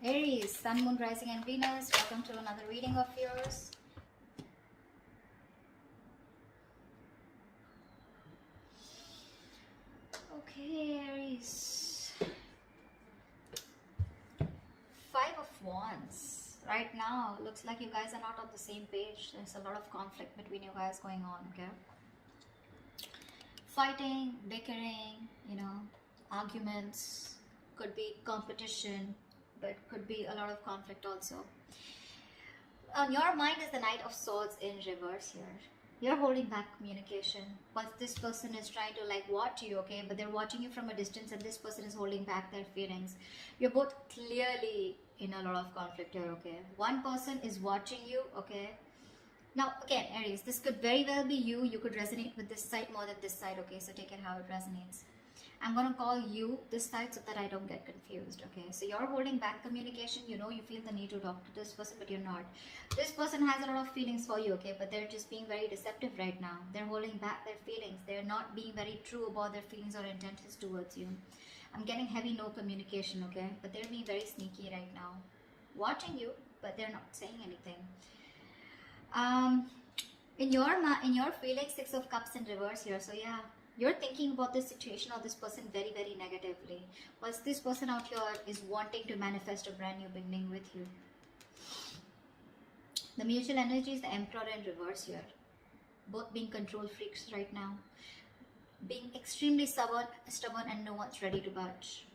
Aries, Sun, Moon, Rising and Venus. Welcome to another reading of yours. Okay, Aries. Five of Wands. Right now, looks like you guys are not on the same page. There's a lot of conflict between you guys going on, okay? Fighting, bickering, arguments. Could be competition, but could be a lot of conflict also. On your mind is the Knight of Swords in reverse here. You're holding back communication. But this person is trying to watch you, okay? But they're watching you from a distance, and this person is holding back their feelings. You're both clearly in a lot of conflict here, okay? One person is watching you, okay? Now, again, Aries, this could very well be you. You could resonate with this side more than this side, okay? So take it how it resonates. I'm going to call you this side so that I don't get confused, okay? So you're holding back communication. You feel the need to talk to this person, but you're not. This person has a lot of feelings for you, okay? But they're just being very deceptive right now. They're holding back their feelings. They're not being very true about their feelings or intentions towards you. I'm getting heavy no communication, okay? But they're being very sneaky right now. Watching you, but they're not saying anything. In your feelings, Six of Cups in reverse here. So yeah, you're thinking about this situation or this person very, very negatively. Whilst this person out here is wanting to manifest a brand new beginning with you. The mutual energy is the Emperor in reverse here. Both being control freaks right now. Being extremely stubborn and no one's ready to budge.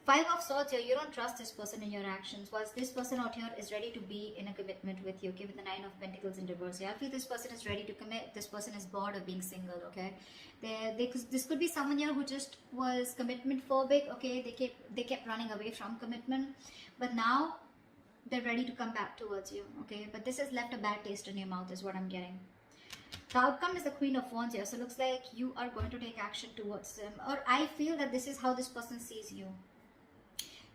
Five of Swords here, you don't trust this person in your actions, whilst this person out here is ready to be in a commitment with you, okay, with the Nine of Pentacles in reverse here. I feel this person is ready to commit. This person is bored of being single, okay. This could be someone here who just was commitment phobic, okay. They kept running away from commitment, but now they're ready to come back towards you, okay. But this has left a bad taste in your mouth is what I'm getting. The outcome is the Queen of Wands here, so it looks like you are going to take action towards them, or I feel that this is how this person sees you.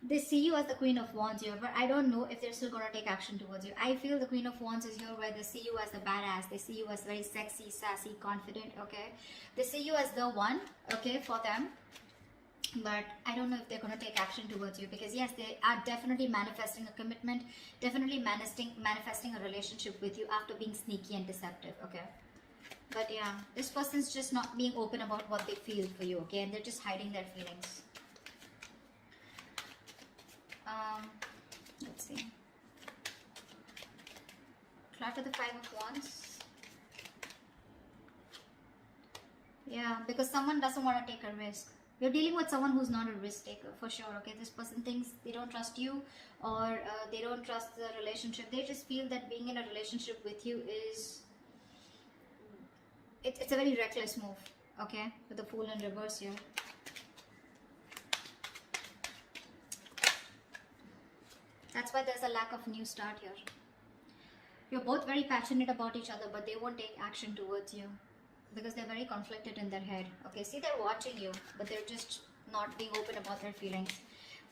They see you as the Queen of Wands here, but I don't know if they're still going to take action towards you. I feel the Queen of Wands is here where they see you as the badass. They see you as very sexy, sassy, confident, okay? They see you as the one, okay, for them. But I don't know if they're going to take action towards you, because yes, they are definitely manifesting a commitment, definitely manifesting a relationship with you after being sneaky and deceptive, okay? But yeah, this person's just not being open about what they feel for you, okay? And they're just hiding their feelings. Let's see. Clutter the Five of Wands. Yeah, because someone doesn't want to take a risk. You're dealing with someone who's not a risk taker, for sure, okay? This person thinks they don't trust you, or they don't trust the relationship. They just feel that being in a relationship with you is... It's a very reckless move, okay? With the Fool in reverse here. That's why there's a lack of new start here. You're both very passionate about each other, but they won't take action towards you because they're very conflicted in their head. Okay, see, they're watching you, but they're just not being open about their feelings.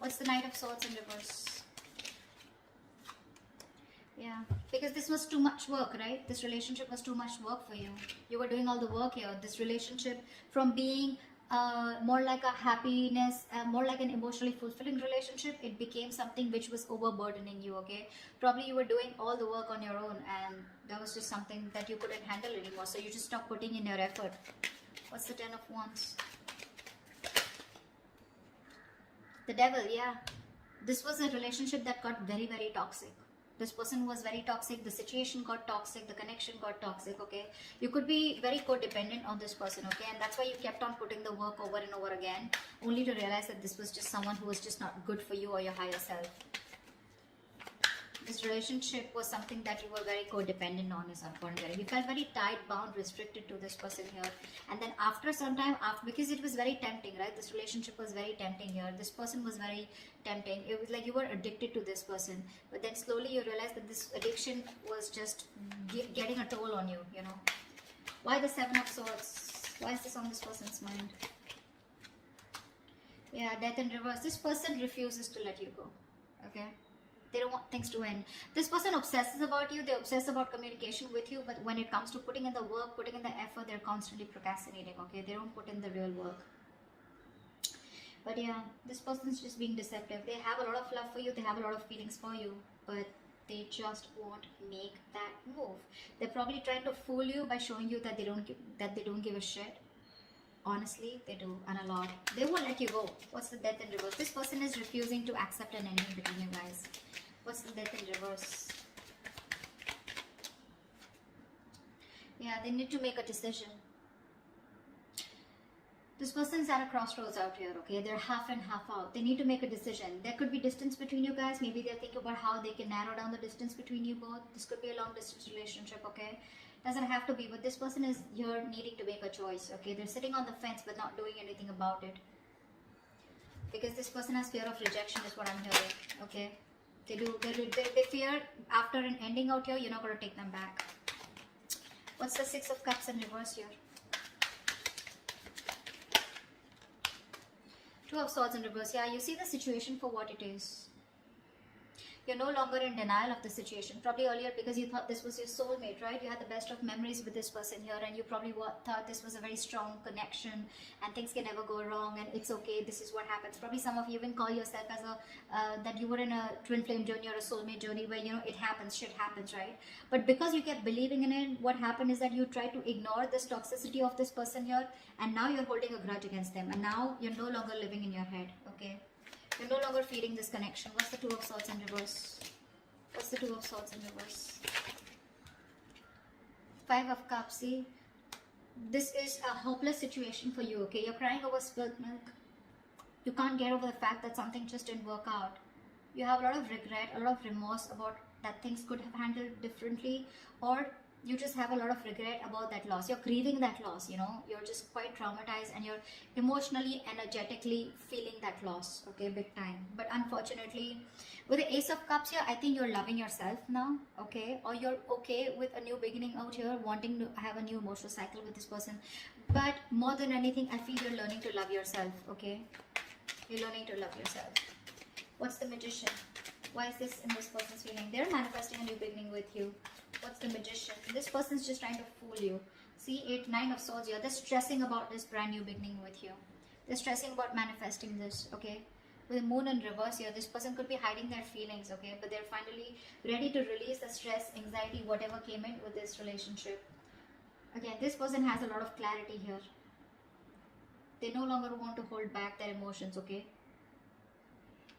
What's the Knight of Swords in reverse? Yeah, because this was too much work, right? This relationship was too much work for you. You were doing all the work here. This relationship, from being more like a happiness, more like an emotionally fulfilling relationship, it became something which was overburdening you, okay? Probably you were doing all the work on your own, and that was just something that you couldn't handle anymore, so you just stopped putting in your effort. What's the Ten of Wands? The Devil, yeah. This was a relationship that got very, very toxic. This person was very toxic, the situation got toxic, the connection got toxic, okay? You could be very codependent on this person, okay? And that's why you kept on putting the work over and over again, only to realize that this was just someone who was just not good for you or your higher self. This relationship was something that you were very codependent on, is what I'm getting. You felt very tied, bound, restricted to this person here. And then after some time, because it was very tempting, right? This relationship was very tempting here. This person was very tempting. It was like you were addicted to this person. But then slowly you realized that this addiction was just getting a toll on you, you know. Why the Seven of Swords? Why is this on this person's mind? Yeah, Death in reverse. This person refuses to let you go, okay? They don't want things to end. This person obsesses about you. They obsess about communication with you. But when it comes to putting in the work, putting in the effort, they're constantly procrastinating, okay? They don't put in the real work. But yeah, this person's just being deceptive. They have a lot of love for you, they have a lot of feelings for you, but they just won't make that move. They're probably trying to fool you by showing you that they don't give a shit. Honestly, they do, and a lot. They won't let you go. What's the Death in reverse? This person is refusing to accept an ending between you guys. What's the Death in reverse? Yeah, they need to make a decision. This person's at a crossroads out here, okay? They're half in, half out. They need to make a decision. There could be distance between you guys. Maybe they're thinking about how they can narrow down the distance between you both. This could be a long distance relationship, okay? Doesn't have to be, but this person is here needing to make a choice, okay? They're sitting on the fence but not doing anything about it. Because this person has fear of rejection is what I'm hearing, okay? They fear after an ending out here, you're not going to take them back. What's the Six of Cups in reverse here? Two of Swords in reverse. Yeah, you see the situation for what it is. You're no longer in denial of the situation. Probably earlier because you thought this was your soulmate, right? You had the best of memories with this person here, and you probably thought this was a very strong connection and things can never go wrong and it's okay, this is what happens. Probably some of you even call yourself as that you were in a twin flame journey or a soulmate journey where, you know, it happens, shit happens, right? But because you kept believing in it, what happened is that you tried to ignore this toxicity of this person here, and now you're holding a grudge against them, and now you're no longer living in your head, okay? You're no longer feeding this connection. What's the Two of Swords in reverse? What's the Two of Swords in reverse? Five of Cups. See, this is a hopeless situation for you, okay? You're crying over spilled milk. You can't get over the fact that something just didn't work out. You have a lot of regret, a lot of remorse about that things could have handled differently, or you just have a lot of regret about that loss. You're grieving that loss, you know. You're just quite traumatized and you're emotionally, energetically feeling that loss, okay, big time. But unfortunately, with the Ace of Cups here, I think you're loving yourself now, okay? Or you're okay with a new beginning out here, wanting to have a new emotional cycle with this person. But more than anything, I feel you're learning to love yourself, okay? You're learning to love yourself. What's the Magician? Why is this in this person's feeling? They're manifesting a new beginning with you. What's the Magician? This person's just trying to fool you. See, Nine of Swords here. They're stressing about this brand new beginning with you. They're stressing about manifesting this, okay? With the Moon in reverse here, this person could be hiding their feelings, okay? But they're finally ready to release the stress, anxiety, whatever came in with this relationship. Again, this person has a lot of clarity here. They no longer want to hold back their emotions, okay?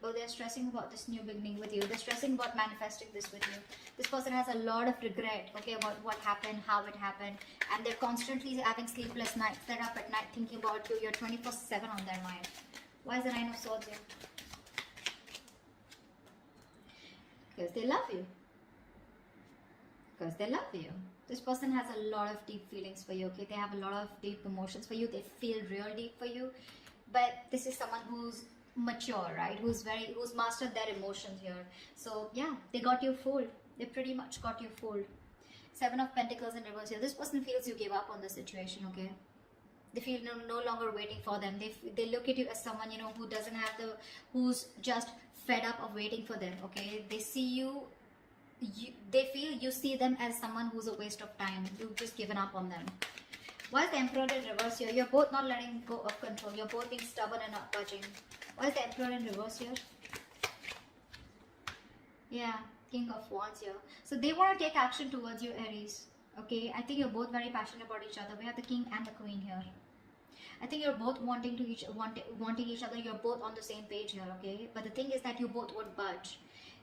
But they're stressing about this new beginning with you. They're stressing about manifesting this with you. This person has a lot of regret, okay, about what happened, how it happened. And they're constantly having sleepless nights. They're up at night thinking about you. You're 24/7 on their mind. Why is the Nine of Swords here? Because they love you. Because they love you. This person has a lot of deep feelings for you, okay? They have a lot of deep emotions for you. They feel real deep for you. But this is someone who's mature, right? Who's mastered their emotions here. So yeah, they got you fooled. They pretty much got you fooled. Seven of Pentacles in reverse here. This person feels you gave up on the situation, okay? They feel no longer waiting for them. They look at you as someone, you know, who doesn't have who's just fed up of waiting for them, okay? They see you, they feel you see them as someone who's a waste of time. You've just given up on them. Why is the Emperor in reverse here? You're both not letting go of control. You're both being stubborn and not budging. Why is the Emperor in reverse here? Yeah, King of Wands here. So they want to take action towards you, Aries. Okay, I think you're both very passionate about each other. We have the King and the Queen here. I think you're both wanting each other. You're both on the same page here, okay? But the thing is that you both won't budge.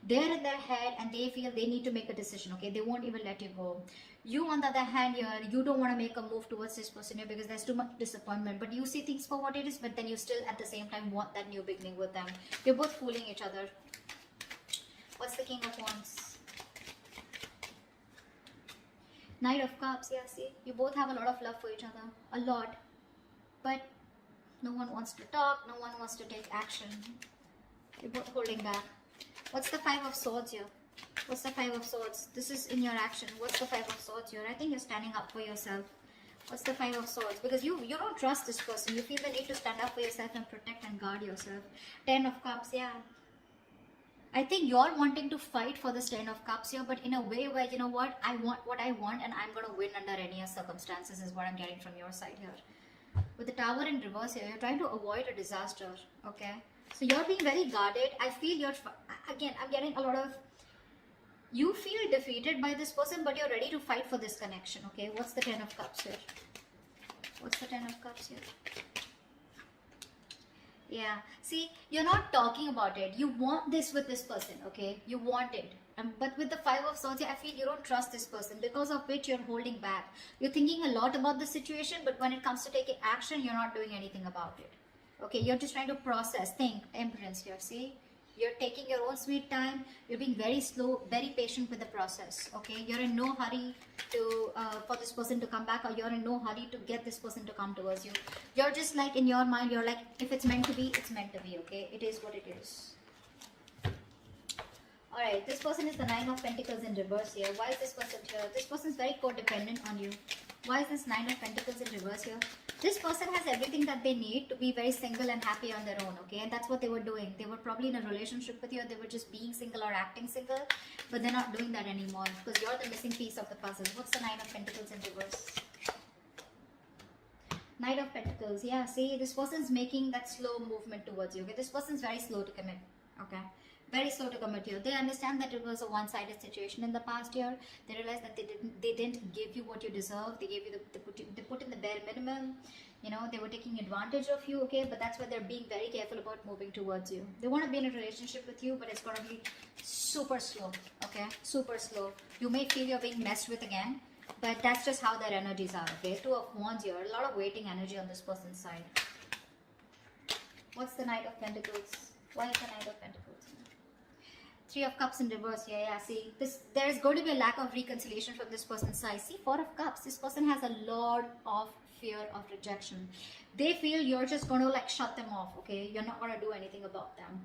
They're in their head and they feel they need to make a decision, okay? They won't even let you go. You, on the other hand here, you don't want to make a move towards this person here because there's too much disappointment. But you see things for what it is, but then you still at the same time want that new beginning with them. You're both fooling each other. What's the King of Wands? Knight of Cups, yeah, see? You both have a lot of love for each other. A lot. But no one wants to talk. No one wants to take action. You're both holding back. What's the Five of Swords here? What's the Five of Swords? This is in your action. What's the Five of Swords here? I think you're standing up for yourself. What's the Five of Swords? Because you don't trust this person. You feel the need to stand up for yourself and protect and guard yourself. Ten of Cups, yeah. I think you're wanting to fight for this Ten of Cups here, but in a way where, you know what I want and I'm going to win under any circumstances is what I'm getting from your side here. With the Tower in reverse here, you're trying to avoid a disaster, okay? So you're being very guarded. I feel you're, again, I'm getting a lot of, you feel defeated by this person, but you're ready to fight for this connection, okay? What's the Ten of Cups here? What's the Ten of Cups here? Yeah, see, you're not talking about it. You want this with this person, okay? You want it. But with the Five of Swords, I feel you don't trust this person, because of which you're holding back. You're thinking a lot about the situation, but when it comes to taking action, you're not doing anything about it. Okay, you're just trying to process, think, Empress here, see? You're taking your own sweet time. You're being very slow, very patient with the process, okay? You're in no hurry to for this person to come back, or you're in no hurry to get this person to come towards you. You're just like, in your mind, you're like, if it's meant to be, it's meant to be, okay? It is what it is. Alright, this person is the Nine of Pentacles in reverse here. Why is this person here? This person is very codependent on you. Why is this Nine of Pentacles in reverse here? This person has everything that they need to be very single and happy on their own, okay? And that's what they were doing. They were probably in a relationship with you, or they were just being single or acting single, but they're not doing that anymore, because you're the missing piece of the puzzle. What's the Nine of Pentacles in reverse? Knight of Pentacles. Yeah, see, this person's making that slow movement towards you, okay? This person's very slow to commit, okay? Very slow to commit here. They understand that it was a one-sided situation in the past year. They realized that they didn't give you what you deserve. They gave you they put in the bare minimum. You know, they were taking advantage of you, okay? But that's why they're being very careful about moving towards you. They want to be in a relationship with you, but it's going to be super slow, okay? Super slow. You may feel you're being messed with again, but that's just how their energies are, okay? Two of Wands here. A lot of waiting energy on this person's side. What's the Knight of Pentacles? Why is the Knight of Pentacles? Three of Cups in reverse here. Yeah, see, there is going to be a lack of reconciliation from this person's side. See, Four of Cups. This person has a lot of fear of rejection. They feel you're just going to like shut them off, okay? You're not going to do anything about them.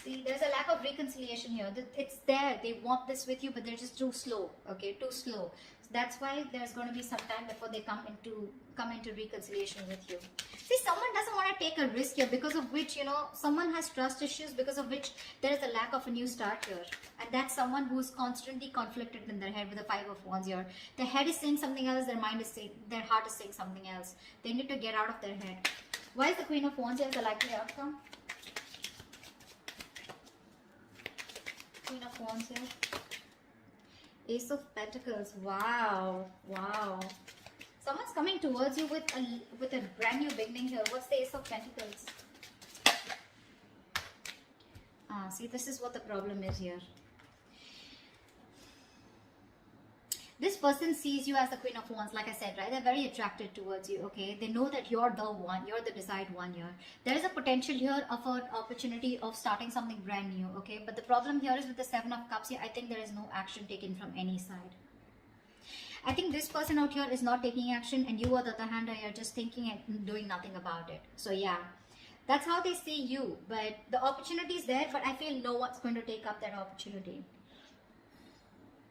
See, there's a lack of reconciliation here. It's there. They want this with you, but they're just too slow, okay? Too slow. So that's why there's going to be some time before they come into reconciliation with you. See, someone doesn't want to take a risk here, because of which, you know, someone has trust issues, because of which there is a lack of a new start here. And that's someone who's constantly conflicted in their head with the Five of Wands here. Their head is saying something else, their mind is saying, their heart is saying something else. They need to get out of their head. Why is the Queen of Wands here the likely outcome? Queen of Wands here. Ace of Pentacles. Wow. Wow. Someone's coming towards you with a brand new beginning here. What's the Ace of Pentacles? See, this is what the problem is here. This person sees you as the Queen of Wands, like I said, right? They're very attracted towards you, okay? They know that you're the one, you're the desired one here. There is a potential here of an opportunity of starting something brand new, okay? But the problem here is with the Seven of Cups here, I think there is no action taken from any side. I think this person out here is not taking action, and you, on the other hand, are just thinking and doing nothing about it. So yeah, that's how they see you. But the opportunity is there, but I feel no one's going to take up that opportunity.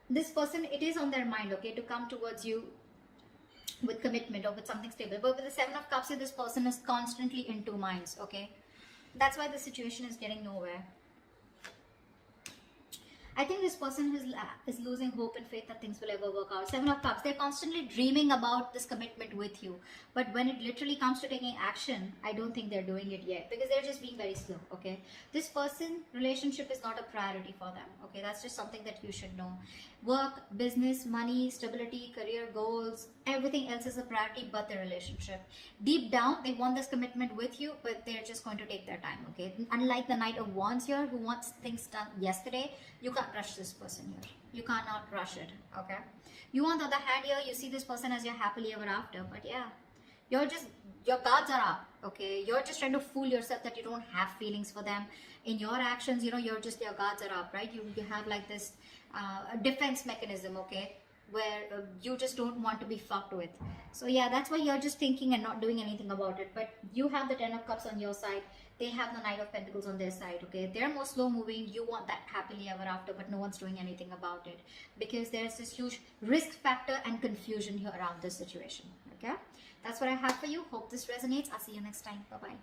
This person, it is on their mind, okay, to come towards you with commitment or with something stable. But with the Seven of Cups here, this person is constantly in two minds, okay? That's why the situation is getting nowhere. I think this person is losing hope and faith that things will ever work out. Seven of Cups, they're constantly dreaming about this commitment with you. But when it literally comes to taking action, I don't think they're doing it yet, because they're just being very slow, okay? This person, relationship is not a priority for them, okay? That's just something that you should know. Work, business, money, stability, career goals, everything else is a priority but the relationship. Deep down, they want this commitment with you, but they're just going to take their time, okay? Unlike the Knight of Wands here, who wants things done yesterday, you can't rush this person here. You cannot rush it, okay? You, on the other hand here, you see this person as your happily ever after, but yeah, your guards are up, okay? You're just trying to fool yourself that you don't have feelings for them. In your actions, you know, your guards are up, right? You have like this defense mechanism, okay, where you just don't want to be fucked with. So yeah, that's why you're just thinking and not doing anything about it. But you have the Ten of Cups on your side. They have the Knight of Pentacles on their side, okay? They're more slow moving. You want that happily ever after, but no one's doing anything about it, because there's this huge risk factor and confusion here around this situation, okay? That's what I have for you. Hope this resonates. I'll see you next time. Bye-bye.